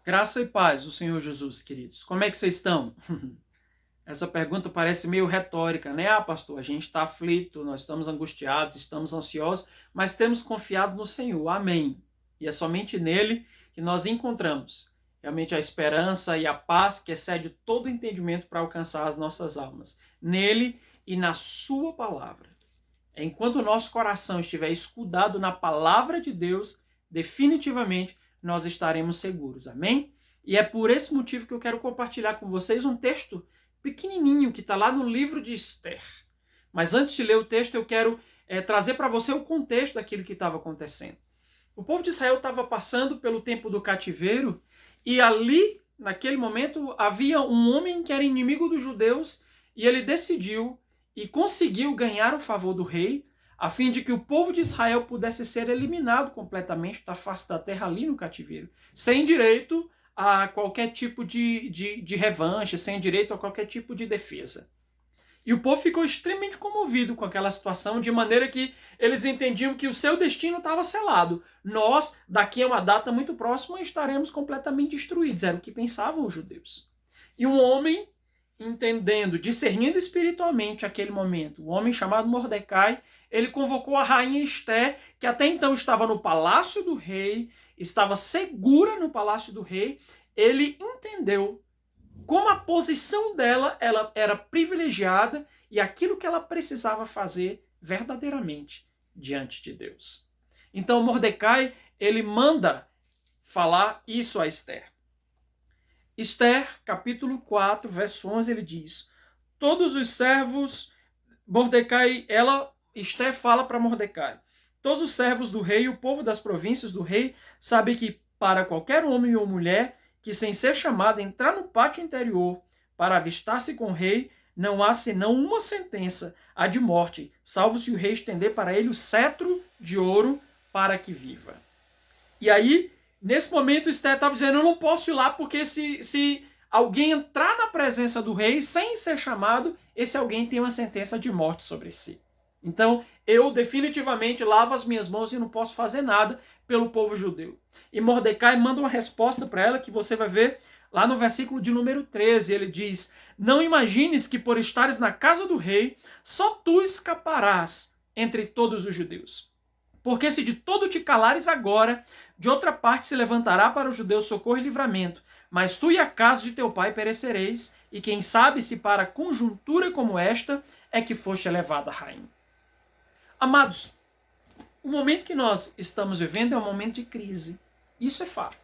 Graça e paz, o Senhor Jesus, queridos. Como é que vocês estão? Essa pergunta parece meio retórica, né? Pastor, a gente está aflito, nós estamos angustiados, estamos ansiosos, mas temos confiado no Senhor. Amém. E é somente nele que nós encontramos realmente a esperança e a paz que excede todo entendimento para alcançar as nossas almas. Nele e na sua palavra. Enquanto o nosso coração estiver escudado na palavra de Deus, definitivamente nós estaremos seguros. Amém? E é por esse motivo que eu quero compartilhar com vocês um texto pequenininho que está lá no livro de Esther. Mas antes de ler o texto, eu quero trazer para você o contexto daquilo que estava acontecendo. O povo de Israel estava passando pelo tempo do cativeiro e ali, naquele momento, havia um homem que era inimigo dos judeus e ele decidiu e conseguiu ganhar o favor do rei a fim de que o povo de Israel pudesse ser eliminado completamente da face da terra ali no cativeiro, sem direito a qualquer tipo de revanche, sem direito a qualquer tipo de defesa. E o povo ficou extremamente comovido com aquela situação, de maneira que eles entendiam que o seu destino estava selado. Nós, daqui a uma data muito próxima, estaremos completamente destruídos. Era o que pensavam os judeus. E um homem, entendendo, discernindo espiritualmente aquele momento, um homem chamado Mordecai, ele convocou a rainha Esther, que até então estava no palácio do rei, estava segura no palácio do rei. Ele entendeu como a posição dela ela era privilegiada e aquilo que ela precisava fazer verdadeiramente diante de Deus. Então Mordecai, ele manda falar isso a Esther. Esther, capítulo 4, verso 11, ele diz: todos os servos, Esther fala para Mordecai: todos os servos do rei e o povo das províncias do rei sabem que para qualquer homem ou mulher que sem ser chamado entrar no pátio interior para avistar-se com o rei, não há senão uma sentença, a de morte, salvo se o rei estender para ele o cetro de ouro para que viva. E aí, nesse momento, Esther estava dizendo: eu não posso ir lá porque se alguém entrar na presença do rei sem ser chamado, esse alguém tem uma sentença de morte sobre si. Então, eu definitivamente lavo as minhas mãos e não posso fazer nada pelo povo judeu. E Mordecai manda uma resposta para ela que você vai ver lá no versículo de número 13. Ele diz: não imagines que por estares na casa do rei, só tu escaparás entre todos os judeus. Porque se de todo te calares agora, de outra parte se levantará para os judeus socorro e livramento. Mas tu e a casa de teu pai perecereis, e quem sabe se para conjuntura como esta é que foste elevada rainha. Amados, o momento que nós estamos vivendo é um momento de crise. Isso é fato.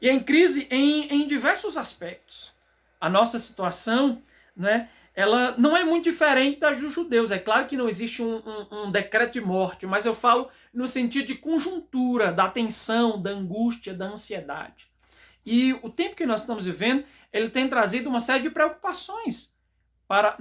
E é em crise em diversos aspectos. A nossa situação, né, ela não é muito diferente das dos judeus. É claro que não existe um decreto de morte, mas eu falo no sentido de conjuntura, da tensão, da angústia, da ansiedade. E o tempo que nós estamos vivendo, ele tem trazido uma série de preocupações para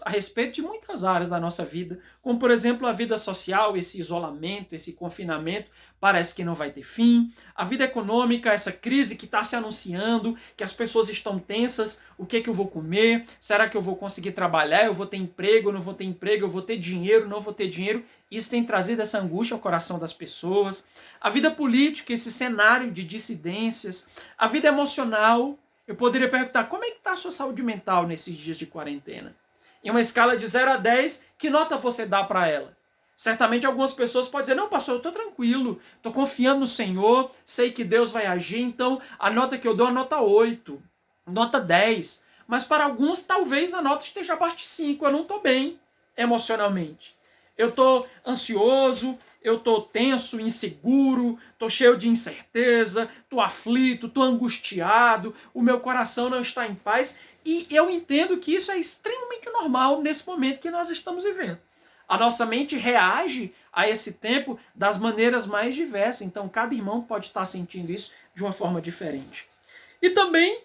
a respeito de muitas áreas da nossa vida, como por exemplo a vida social, esse isolamento, esse confinamento, parece que não vai ter fim, a vida econômica, essa crise que está se anunciando, que as pessoas estão tensas, o que eu vou comer, será que eu vou conseguir trabalhar, eu vou ter emprego, não vou ter emprego, eu vou ter dinheiro, não vou ter dinheiro, isso tem trazido essa angústia ao coração das pessoas, a vida política, esse cenário de dissidências, a vida emocional. Eu poderia perguntar: como é que está a sua saúde mental nesses dias de quarentena? Em uma escala de 0 a 10, que nota você dá para ela? Certamente algumas pessoas podem dizer: não, pastor, eu estou tranquilo, estou confiando no Senhor, sei que Deus vai agir, então a nota que eu dou é a nota 8, nota 10. Mas para alguns, talvez a nota esteja abaixo de 5, eu não estou bem emocionalmente. Eu estou ansioso, eu estou tenso, inseguro, estou cheio de incerteza, estou aflito, estou angustiado, o meu coração não está em paz. E eu entendo que isso é extremamente normal nesse momento que nós estamos vivendo. A nossa mente reage a esse tempo das maneiras mais diversas. Então, cada irmão pode estar sentindo isso de uma forma diferente. E também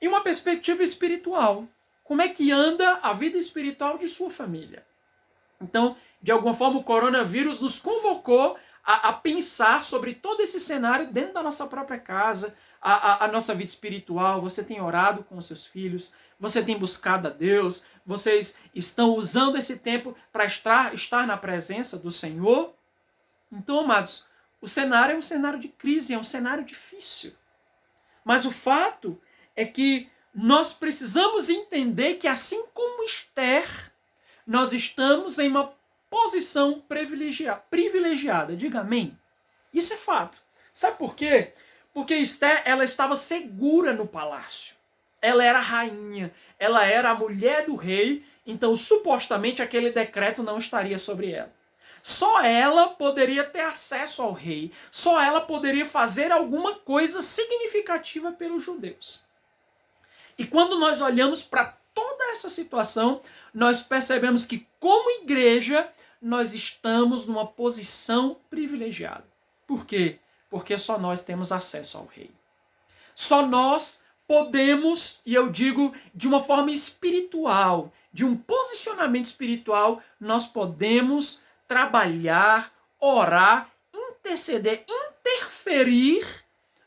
em uma perspectiva espiritual. Como é que anda a vida espiritual de sua família? Então, de alguma forma, o coronavírus nos convocou a pensar sobre todo esse cenário dentro da nossa própria casa, a nossa vida espiritual. Você tem orado com os seus filhos, você tem buscado a Deus, vocês estão usando esse tempo para estar na presença do Senhor. Então, amados, o cenário é um cenário de crise, é um cenário difícil. Mas o fato é que nós precisamos entender que, assim como Esther, nós estamos em uma posição privilegiada. Diga amém. Isso é fato. Sabe por quê? Porque Esther, ela estava segura no palácio. Ela era rainha, ela era a mulher do rei, então supostamente aquele decreto não estaria sobre ela. Só ela poderia ter acesso ao rei, só ela poderia fazer alguma coisa significativa pelos judeus. E quando nós olhamos para toda essa situação, nós percebemos que, como igreja, nós estamos numa posição privilegiada. Por quê? Porque só nós temos acesso ao rei. Só nós podemos, e eu digo de uma forma espiritual, de um posicionamento espiritual, nós podemos trabalhar, orar, interceder, interferir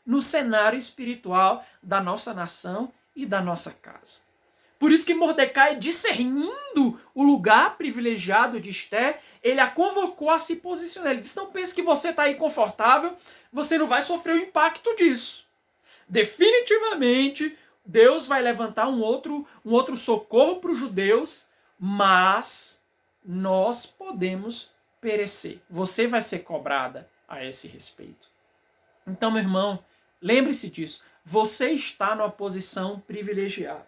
no cenário espiritual da nossa nação e da nossa casa. Por isso que Mordecai, discernindo o lugar privilegiado de Esther, ele a convocou a se posicionar. Ele disse, não pense que você está aí confortável, você não vai sofrer o impacto disso. Definitivamente, Deus vai levantar um outro socorro para os judeus, mas nós podemos perecer. Você vai ser cobrada a esse respeito. Então, meu irmão, lembre-se disso. Você está numa posição privilegiada.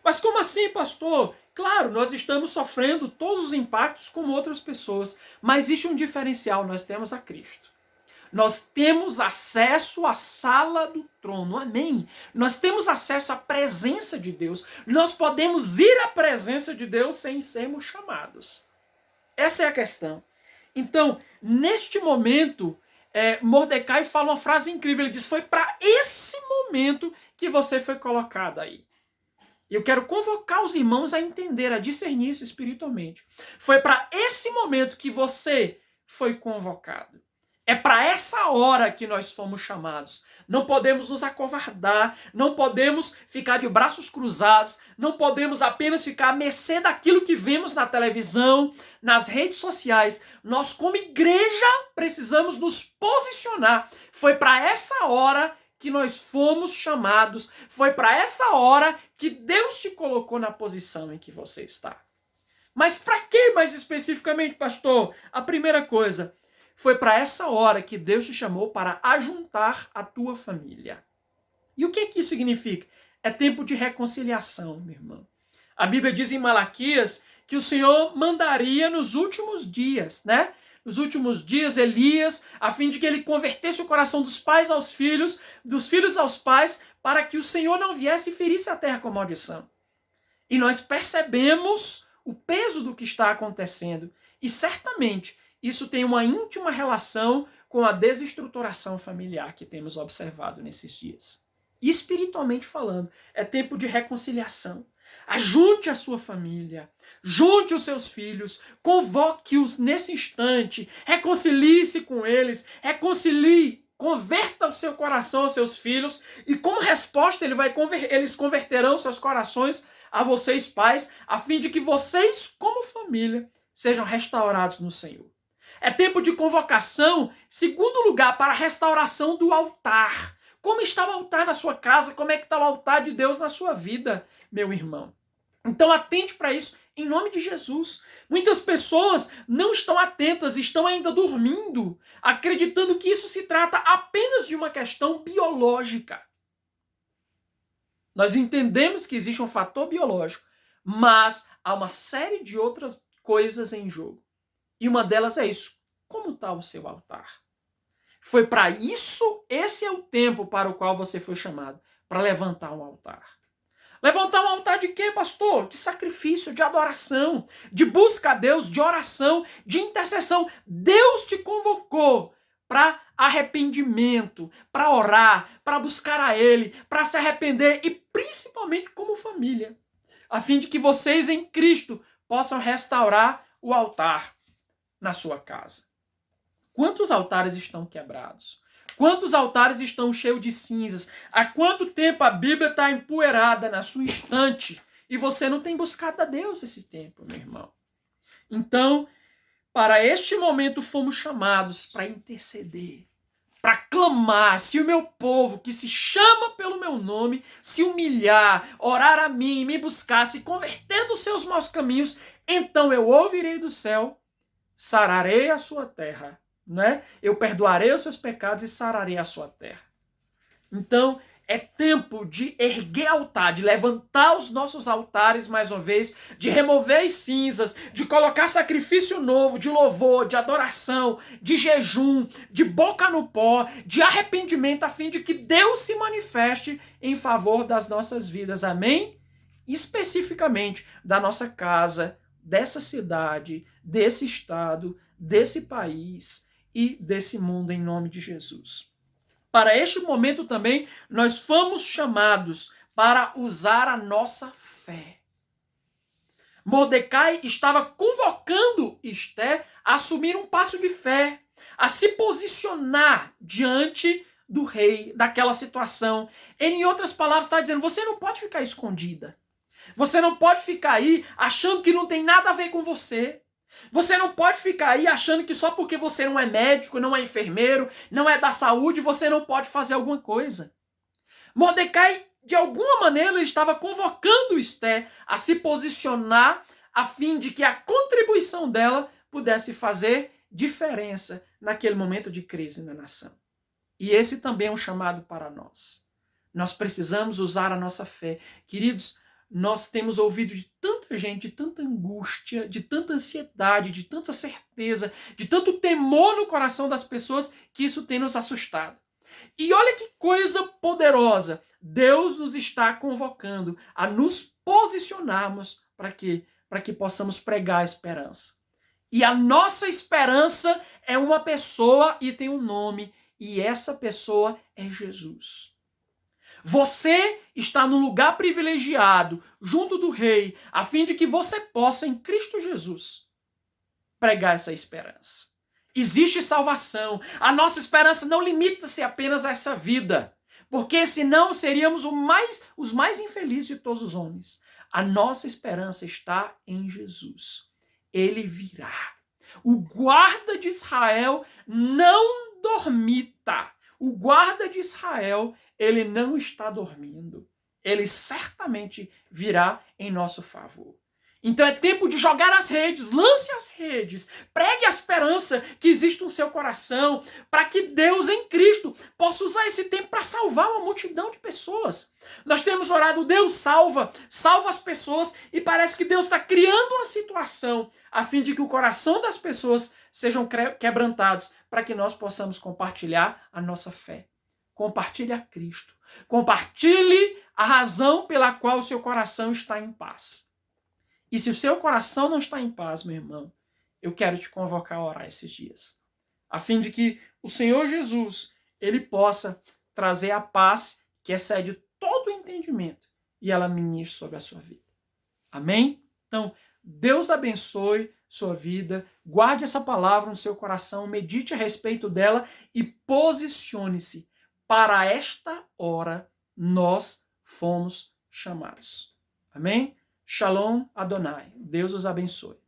Mas como assim, pastor? Claro, nós estamos sofrendo todos os impactos como outras pessoas, mas existe um diferencial, nós temos a Cristo. Nós temos acesso à sala do trono, amém? Nós temos acesso à presença de Deus. Nós podemos ir à presença de Deus sem sermos chamados. Essa é a questão. Então, neste momento, Mordecai fala uma frase incrível. Ele diz, foi para esse momento que você foi colocado aí. E eu quero convocar os irmãos a entender, a discernir isso espiritualmente. Foi para esse momento que você foi convocado. É para essa hora que nós fomos chamados. Não podemos nos acovardar, não podemos ficar de braços cruzados, não podemos apenas ficar à mercê daquilo que vemos na televisão, nas redes sociais. Nós, como igreja, precisamos nos posicionar. Foi para essa hora que nós fomos chamados, foi para essa hora que Deus te colocou na posição em que você está. Mas para que mais especificamente, pastor? A primeira coisa, foi para essa hora que Deus te chamou para ajuntar a tua família. E o que isso significa? É tempo de reconciliação, meu irmão. A Bíblia diz em Malaquias que o Senhor mandaria nos últimos dias, né? Nos últimos dias, Elias, a fim de que ele convertesse o coração dos pais aos filhos, dos filhos aos pais, para que o Senhor não viesse e ferisse a terra com maldição. E nós percebemos o peso do que está acontecendo. E certamente isso tem uma íntima relação com a desestruturação familiar que temos observado nesses dias. E espiritualmente falando, é tempo de reconciliação. Ajunte a sua família, junte os seus filhos, convoque-os nesse instante, reconcilie-se com eles, converta o seu coração aos seus filhos e como resposta eles converterão seus corações a vocês pais, a fim de que vocês como família sejam restaurados no Senhor. É tempo de convocação, segundo lugar, para a restauração do altar. Como está o altar na sua casa? Como é que está o altar de Deus na sua vida, meu irmão? Então atente para isso, em nome de Jesus. Muitas pessoas não estão atentas, estão ainda dormindo, acreditando que isso se trata apenas de uma questão biológica. Nós entendemos que existe um fator biológico, mas há uma série de outras coisas em jogo. E uma delas é isso. Como está o seu altar? Foi para isso, esse é o tempo para o qual você foi chamado, para levantar um altar. Levantar um altar de quê, pastor? De sacrifício, de adoração, de busca a Deus, de oração, de intercessão. Deus te convocou para arrependimento, para orar, para buscar a Ele, para se arrepender e principalmente como família, a fim de que vocês em Cristo possam restaurar o altar na sua casa. Quantos altares estão quebrados? Quantos altares estão cheios de cinzas? Há quanto tempo a Bíblia está empoeirada na sua estante e você não tem buscado a Deus esse tempo, meu irmão? Então, para este momento fomos chamados para interceder, para clamar, se o meu povo que se chama pelo meu nome se humilhar, orar a mim, me buscar, se converter dos seus maus caminhos, então eu ouvirei do céu, sararei a sua terra, né? Eu perdoarei os seus pecados e sararei a sua terra. Então, é tempo de erguer altar, de levantar os nossos altares mais uma vez, de remover as cinzas, de colocar sacrifício novo, de louvor, de adoração, de jejum, de boca no pó, de arrependimento, a fim de que Deus se manifeste em favor das nossas vidas. Amém? Especificamente da nossa casa, dessa cidade, desse estado, desse país e desse mundo, em nome de Jesus. Para este momento também, nós fomos chamados para usar a nossa fé. Mordecai estava convocando Esther a assumir um passo de fé, a se posicionar diante do rei, daquela situação. Ele, em outras palavras, está dizendo, você não pode ficar escondida. Você não pode ficar aí achando que não tem nada a ver com você. Você não pode ficar aí achando que só porque você não é médico, não é enfermeiro, não é da saúde, você não pode fazer alguma coisa. Mordecai, de alguma maneira, ele estava convocando Esther a se posicionar a fim de que a contribuição dela pudesse fazer diferença naquele momento de crise na nação. E esse também é um chamado para nós. Nós precisamos usar a nossa fé. Queridos, nós temos ouvido de tanta gente, de tanta angústia, de tanta ansiedade, de tanta certeza, de tanto temor no coração das pessoas, que isso tem nos assustado. E olha que coisa poderosa! Deus nos está convocando a nos posicionarmos para quê? Para que possamos pregar a esperança. E a nossa esperança é uma pessoa e tem um nome, e essa pessoa é Jesus. Você está num lugar privilegiado, junto do rei, a fim de que você possa, em Cristo Jesus, pregar essa esperança. Existe salvação. A nossa esperança não limita-se apenas a essa vida, porque senão seríamos os mais infelizes de todos os homens. A nossa esperança está em Jesus. Ele virá. O guarda de Israel não dormita. O guarda de Israel, ele não está dormindo. Ele certamente virá em nosso favor. Então é tempo de jogar as redes, lance as redes, pregue a esperança que existe no seu coração, para que Deus em Cristo possa usar esse tempo para salvar uma multidão de pessoas. Nós temos orado, Deus salva as pessoas, e parece que Deus está criando uma situação a fim de que o coração das pessoas sejam quebrantados, para que nós possamos compartilhar a nossa fé. Compartilhe a Cristo. Compartilhe a razão pela qual o seu coração está em paz. E se o seu coração não está em paz, meu irmão, eu quero te convocar a orar esses dias, a fim de que o Senhor Jesus, ele possa trazer a paz que excede todo o entendimento e ela ministre sobre a sua vida. Amém? Então, Deus abençoe sua vida, guarde essa palavra no seu coração, medite a respeito dela e posicione-se. Para esta hora, nós fomos chamados. Amém? Shalom Adonai. Deus os abençoe.